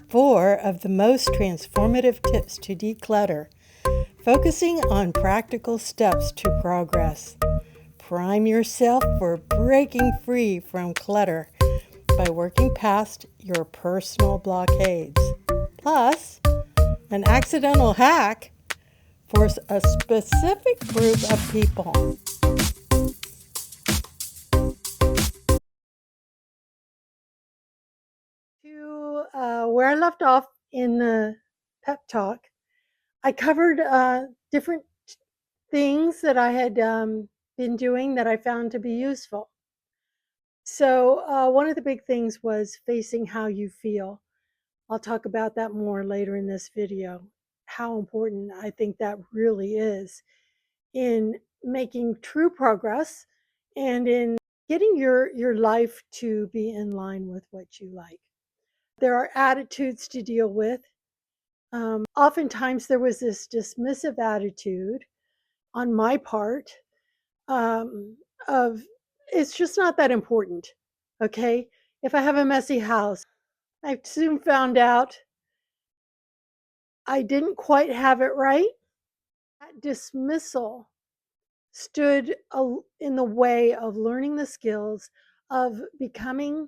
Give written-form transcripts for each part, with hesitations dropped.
4 of the most transformative tips to declutter, focusing on practical steps to progress. Prime yourself for breaking free from clutter by working past your personal blockades. Plus, an accidental hack for a specific group of people. To where I left off in the pep talk, I covered different things that I had been doing that I found to be useful. So, one of the big things was facing how you feel. I'll talk about that more later in this video, how important I think that really is in making true progress and in getting your life to be in line with what you like. There are attitudes to deal with. Oftentimes, there was this dismissive attitude on my part of it's just not that important. Okay. If I have a messy house, I soon found out I didn't quite have it right. That dismissal stood in the way of learning the skills of becoming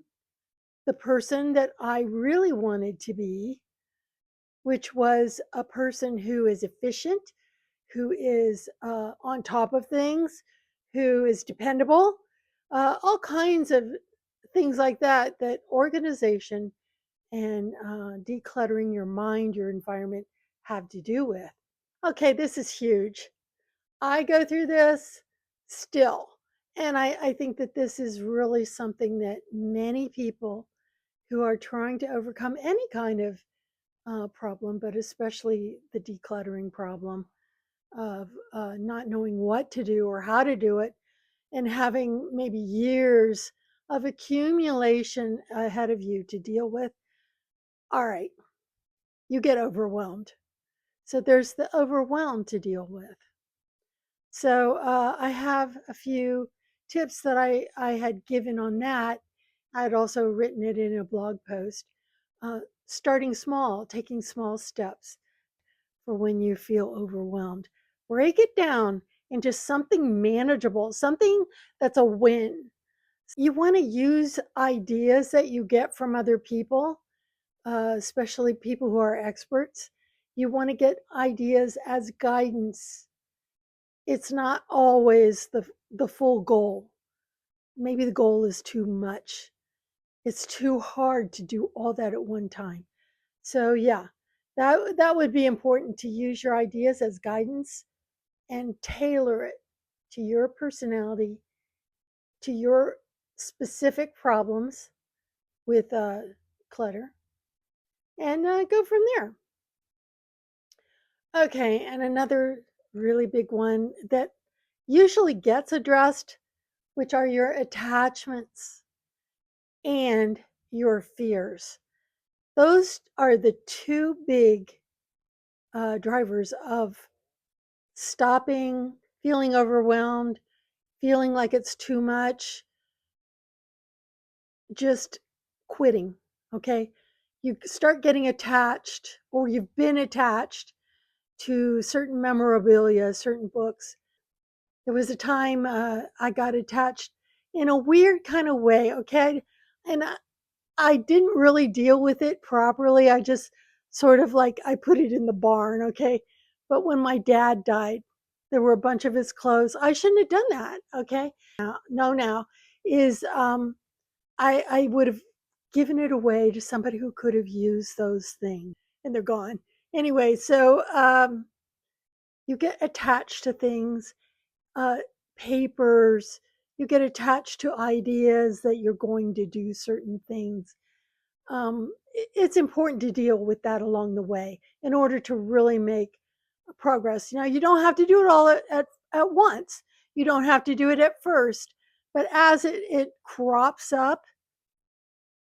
the person that I really wanted to be, which was a person who is efficient, who is on top of things, who is dependable, all kinds of things like that, that organization and decluttering your mind, your environment have to do with. Okay, this is huge. I go through this still. And I think that this is really something that many people who are trying to overcome any kind of problem, but especially the decluttering problem of not knowing what to do or how to do it, and having maybe years of accumulation ahead of you to deal with. All right, you get overwhelmed. So there's the overwhelm to deal with. So I have a few tips that I had given on that. I had also written it in a blog post. Starting small, taking small steps for when you feel overwhelmed. Break it down into something manageable, something that's a win. You want to use ideas that you get from other people, especially people who are experts. You want to get ideas as guidance. It's not always the full goal. Maybe the goal is too much. It's too hard to do all that at one time. So yeah, that would be important, to use your ideas as guidance and tailor it to your personality, to your specific problems with clutter, and go from there. Okay, and another really big one that usually gets addressed, which are your attachments and your fears. Those are the two big drivers of stopping, feeling overwhelmed, feeling like it's too much, just quitting. Okay. You start getting attached, or you've been attached to certain memorabilia, certain books. There was a time I got attached in a weird kind of way. Okay. And I didn't really deal with it properly. I just sort of like, I put it in the barn. Okay. But when my dad died, there were a bunch of his clothes. I shouldn't have done that. Okay. Now is I would have given it away to somebody who could have used those things, and they're gone. Anyway, so you get attached to things, uh, papers, you get attached to ideas that you're going to do certain things. It's important to deal with that along the way in order to really make progress. You don't have to do it all at once. You don't have to do it at first, but as it crops up,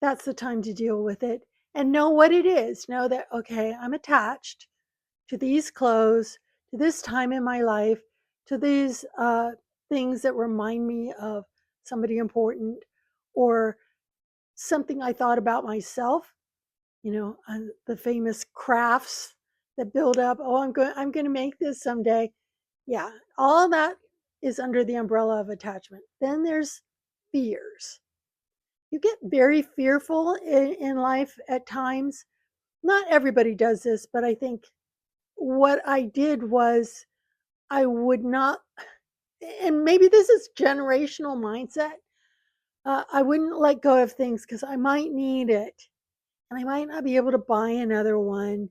that's the time to deal with it and know what it is. Know that, okay, I'm attached to these clothes, to this time in my life, to these things that remind me of somebody important, or something I thought about myself the famous crafts that build up. Oh, I'm going to make this someday. Yeah, all that is under the umbrella of attachment. Then there's fears. You get very fearful in life at times. Not everybody does this, but I think what I did was I would not, and maybe this is generational mindset. I wouldn't let go of things because I might need it and I might not be able to buy another one.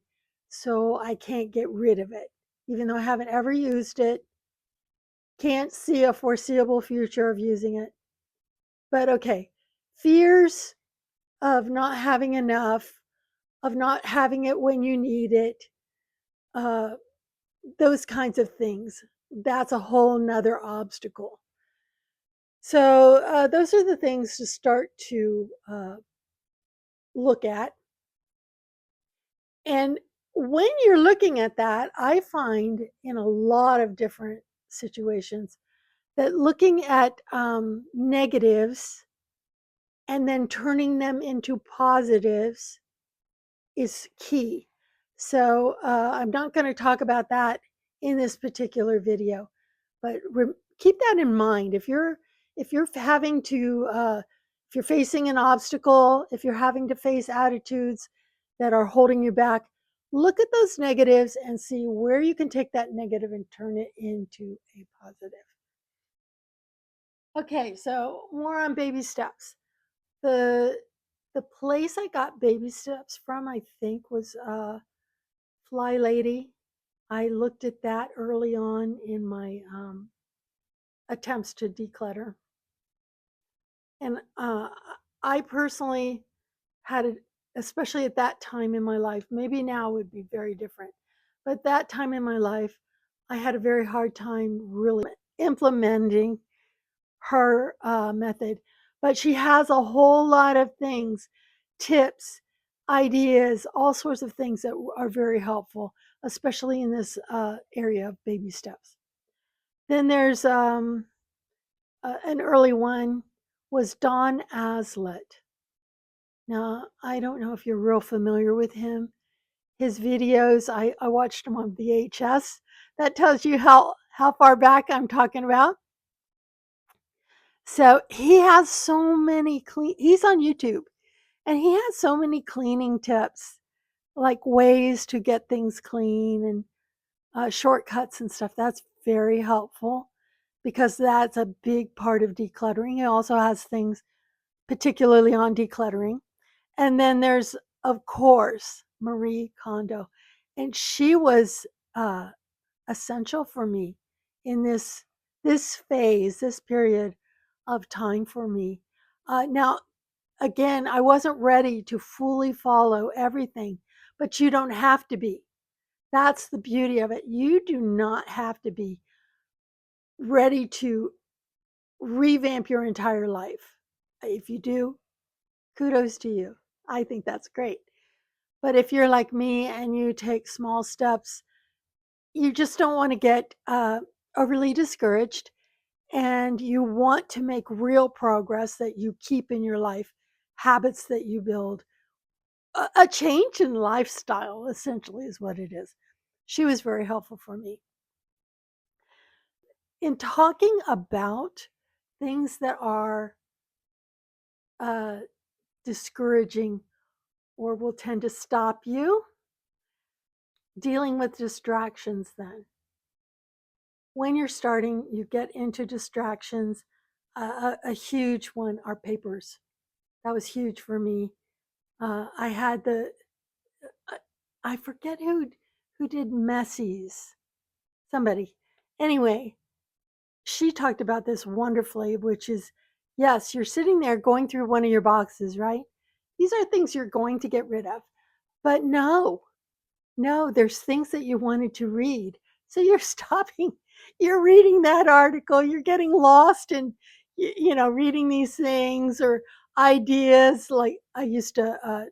So I can't get rid of it, even though I haven't ever used it. Can't see a foreseeable future of using it. But okay, fears of not having enough, of not having it when you need it, uh, those kinds of things. That's a whole nother obstacle. So those are the things to start to look at. And when you're looking at that, I find in a lot of different situations that looking at negatives and then turning them into positives is key. So I'm not going to talk about that in this particular video, but keep that in mind. If you're having to if you're facing an obstacle, if you're having to face attitudes that are holding you back, look at those negatives and see where you can take that negative and turn it into a positive. Okay, so more on baby steps. The the place I got baby steps from, I think, was Fly Lady. I looked at that early on in my attempts to declutter. And I personally had it, especially at that time in my life, maybe now would be very different. But that time in my life, I had a very hard time really implementing her method. But she has a whole lot of things, tips, ideas, all sorts of things that are very helpful, especially in this area of baby steps. Then there's an early one was Don Aslett. Now, I don't know if you're real familiar with him. His videos, I watched them on VHS. That tells you how far back I'm talking about. So he has so many he's on YouTube and he has so many cleaning tips, like ways to get things clean and shortcuts and stuff. That's very helpful because that's a big part of decluttering. He also has things particularly on decluttering. And then there's, of course, Marie Kondo. And she was essential for me in this phase, this period of time for me. Now, again, I wasn't ready to fully follow everything, but you don't have to be. That's the beauty of it. You do not have to be ready to revamp your entire life. If you do, kudos to you. I think that's great. But if you're like me and you take small steps, you just don't want to get overly discouraged and you want to make real progress that you keep in your life, habits that you build, a change in lifestyle, essentially, is what it is. She was very helpful for me. In talking about things that are uh, discouraging or will tend to stop you, dealing with distractions then. When you're starting, you get into distractions. A huge one are papers. That was huge for me. I had I forget who did Messies. Somebody. Anyway, she talked about this wonderfully, which is yes, you're sitting there going through one of your boxes, right? These are things you're going to get rid of. But no, there's things that you wanted to read. So you're stopping, you're reading that article, you're getting lost in, reading these things or ideas. Like I used to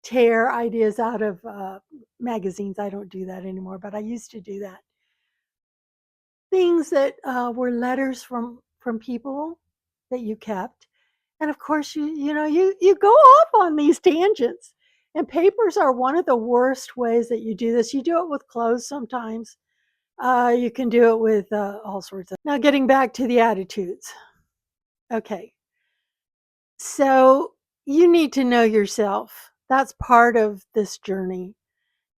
tear ideas out of magazines. I don't do that anymore, but I used to do that. Things that were letters from people that you kept. And of course, you go off on these tangents And papers are one of the worst ways that you do this. You do it with clothes sometimes. You can do it with all sorts of. Now, getting back to the attitudes. Okay. So you need to know yourself. That's part of this journey.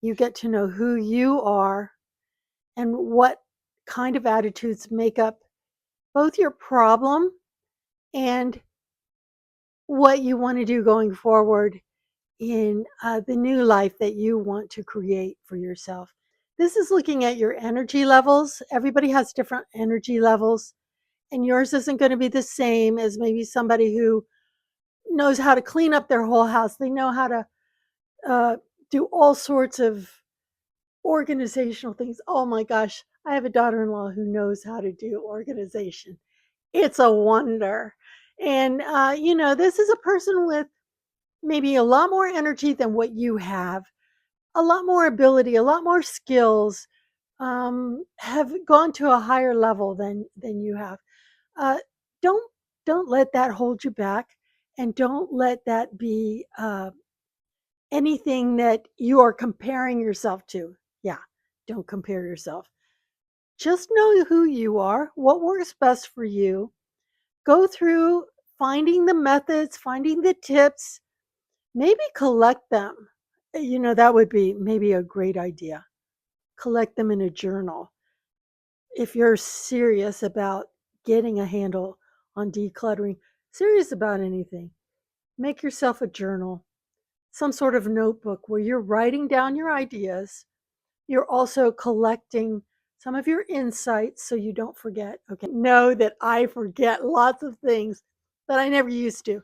You get to know who you are and what kind of attitudes make up both your problem and what you want to do going forward in the new life that you want to create for yourself. This is looking at your energy levels. Everybody has different energy levels, and yours isn't going to be the same as maybe somebody who knows how to clean up their whole house. They know how to uh, do all sorts of organizational things. Oh my gosh, I have a daughter-in-law who knows how to do organization. It's a wonder. And, this is a person with maybe a lot more energy than what you have, a lot more ability, a lot more skills, have gone to a higher level than you have. Uh, don't don't let that hold you back, and don't let that be anything that you are comparing yourself to. Yeah, don't compare yourself. Just know who you are, what works best for you. Go through finding the methods, finding the tips, maybe collect them. That would be maybe a great idea. Collect them in a journal. If you're serious about getting a handle on decluttering, serious about anything, make yourself a journal, some sort of notebook where you're writing down your ideas. You're also collecting some of your insights so you don't forget. Okay, know that I forget lots of things that I never used to.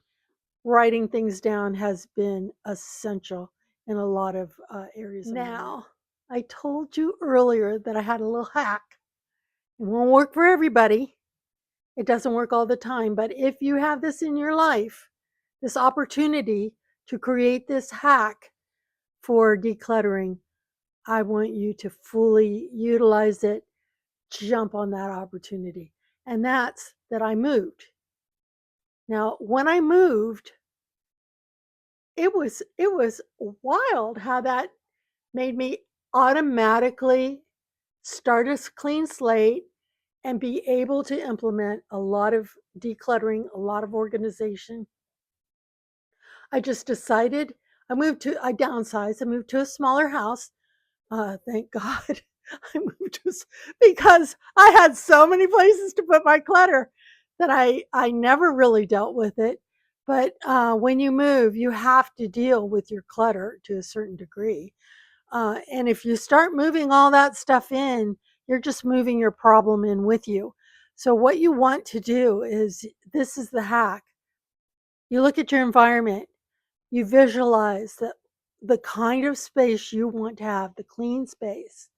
Writing things down has been essential in a lot of areas of my life. Now, I told you earlier that I had a little hack. It won't work for everybody. It doesn't work all the time. But if you have this in your life, this opportunity to create this hack for decluttering, I want you to fully utilize it, jump on that opportunity. And that's that I moved. Now, when I moved, it was wild how that made me automatically start a clean slate and be able to implement a lot of decluttering, a lot of organization. I just decided I downsized, I moved to a smaller house. Thank God I moved because I had so many places to put my clutter that I never really dealt with it. But when you move, you have to deal with your clutter to a certain degree. And if you start moving all that stuff in, you're just moving your problem in with you. So, what you want to do is this is the hack. You look at your environment, you visualize the kind of space you want to have, the clean space,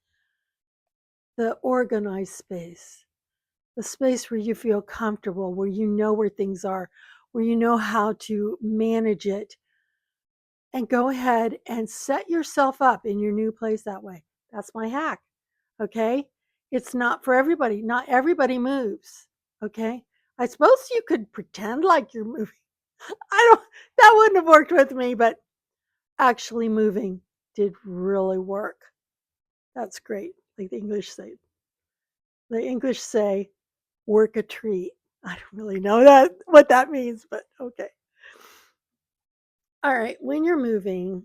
the organized space, the space where you feel comfortable, where you know where things are, where you know how to manage it, and go ahead and set yourself up in your new place that way. That's my hack. Okay. It's not for everybody. Not everybody moves. Okay. I suppose you could pretend like you're moving. That wouldn't have worked with me, but actually moving did really work. That's great. Like the English say, work a treat. I don't really know what that means, but okay. All right. When you're moving,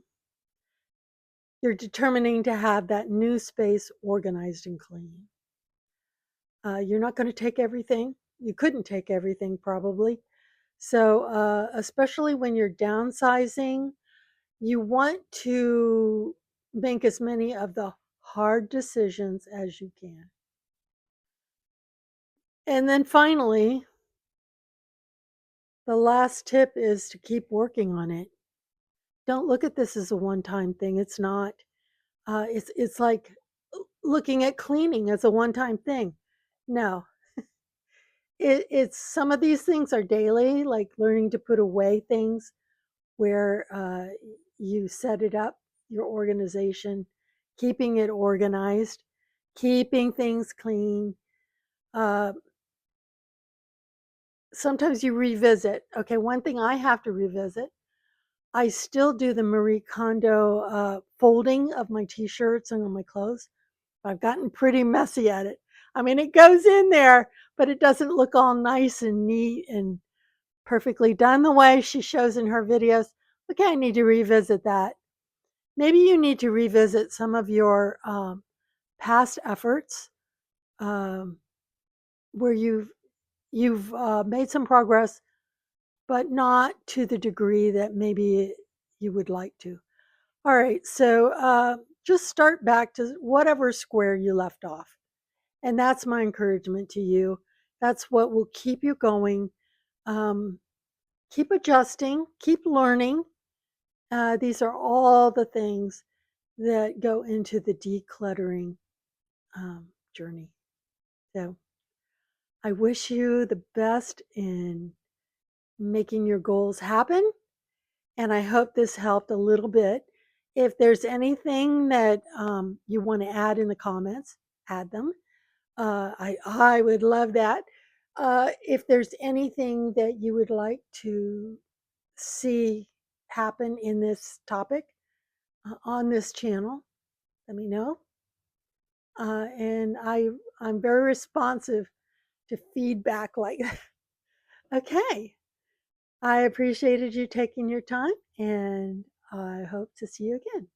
you're determining to have that new space organized and clean. You're not going to take everything. You couldn't take everything probably. So, especially when you're downsizing, you want to make as many of the hard decisions as you can. And then finally, the last tip is to keep working on it. Don't look at this as a one-time thing. It's not. It's like looking at cleaning as a one-time thing. No, it's some of these things are daily, like learning to put away things where you set it up, your organization, keeping it organized, keeping things clean. Uh, Sometimes you revisit. Okay, one thing I have to revisit I still do the Marie Kondo folding of my t-shirts and on my clothes. I've gotten pretty messy at it. I mean, it goes in there, but it doesn't look all nice and neat and perfectly done the way she shows in her videos. Okay, I need to revisit that. Maybe you need to revisit some of your past efforts um, where you've made some progress, but not to the degree that maybe you would like to. All right, so just start back to whatever square you left off. And that's my encouragement to you. That's what will keep you going. Um, keep adjusting, keep learning. These are all the things that go into the decluttering journey. So I wish you the best in making your goals happen. And I hope this helped a little bit. If there's anything that you want to add in the comments, add them. I would love that. If there's anything that you would like to see happen in this topic on this channel, let me know. And I'm very responsive to feedback like that. Okay. I appreciated you taking your time and I hope to see you again.